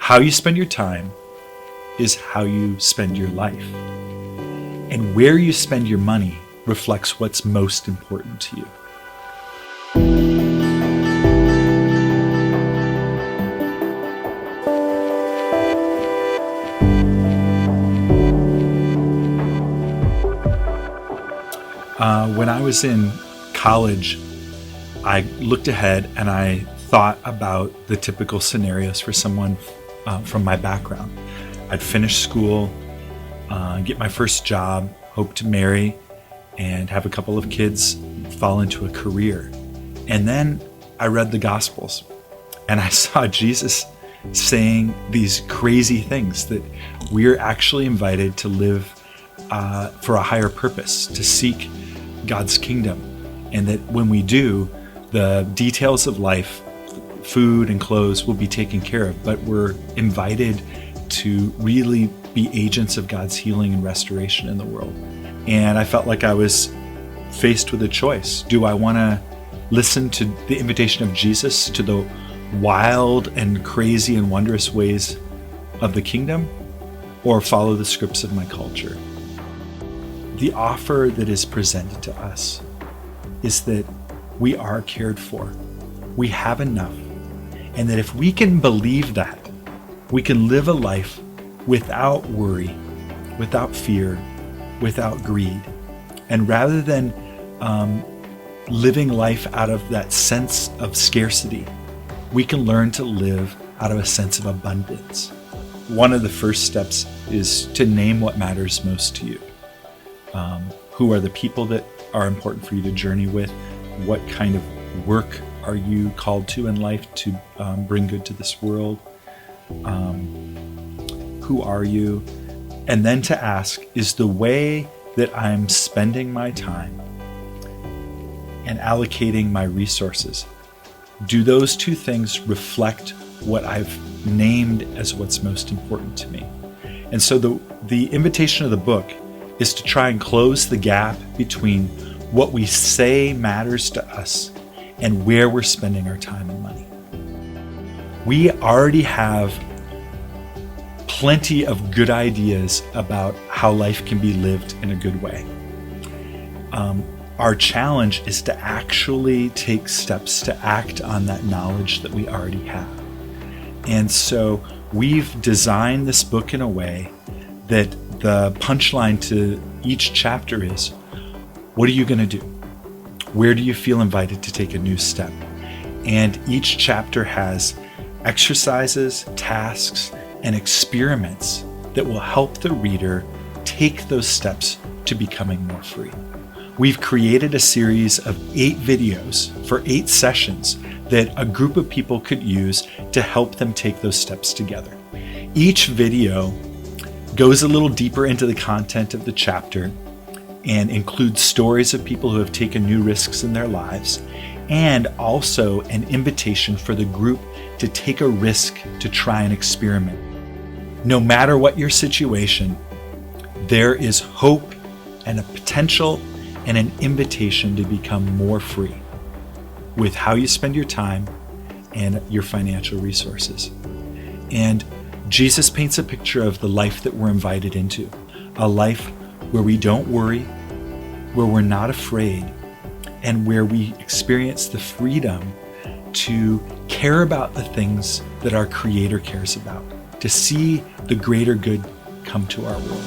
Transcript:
How you spend your time is how you spend your life. And where you spend your money reflects what's most important to you. When I was in college, I looked ahead and I thought about the typical scenarios for someone from my background. I'd finish school, get my first job, hope to marry, and have a couple of kids, fall into a career. And then I read the Gospels and I saw Jesus saying these crazy things that we're actually invited to live for a higher purpose, to seek God's kingdom. And that when we do, the details of life, food and clothes will be taken care of, but we're invited to really be agents of God's healing and restoration in the world. And I felt like I was faced with a choice. Do I want to listen to the invitation of Jesus to the wild and crazy and wondrous ways of the kingdom, or follow the scripts of my culture? The offer that is presented to us is that we are cared for, we have enough, and that if we can believe that, we can live a life without worry, without fear, without greed. And rather than living life out of that sense of scarcity, we can learn to live out of a sense of abundance. One of the first steps is to name what matters most to you. Who are the people that are important for you to journey with? What kind of work are you called to in life to bring good to this world? Who are you? And then to ask, is the way that I'm spending my time and allocating my resources, do those two things reflect what I've named as what's most important to me? And so the invitation of the book is to try and close the gap between what we say matters to us and where we're spending our time and money. We already have plenty of good ideas about how life can be lived in a good way. Our challenge is to actually take steps to act on that knowledge that we already have. And so we've designed this book in a way that the punchline to each chapter is, what are you going to do? Where do you feel invited to take a new step? And each chapter has exercises, tasks, and experiments that will help the reader take those steps to becoming more free. We've created a series of 8 videos for 8 sessions that a group of people could use to help them take those steps together. Each video goes a little deeper into the content of the chapter and includes stories of people who have taken new risks in their lives, and also an invitation for the group to take a risk to try and experiment. No matter what your situation, there is hope and a potential and an invitation to become more free with how you spend your time and your financial resources. And Jesus paints a picture of the life that we're invited into, a life where we don't worry, where we're not afraid, and where we experience the freedom to care about the things that our Creator cares about, to see the greater good come to our world.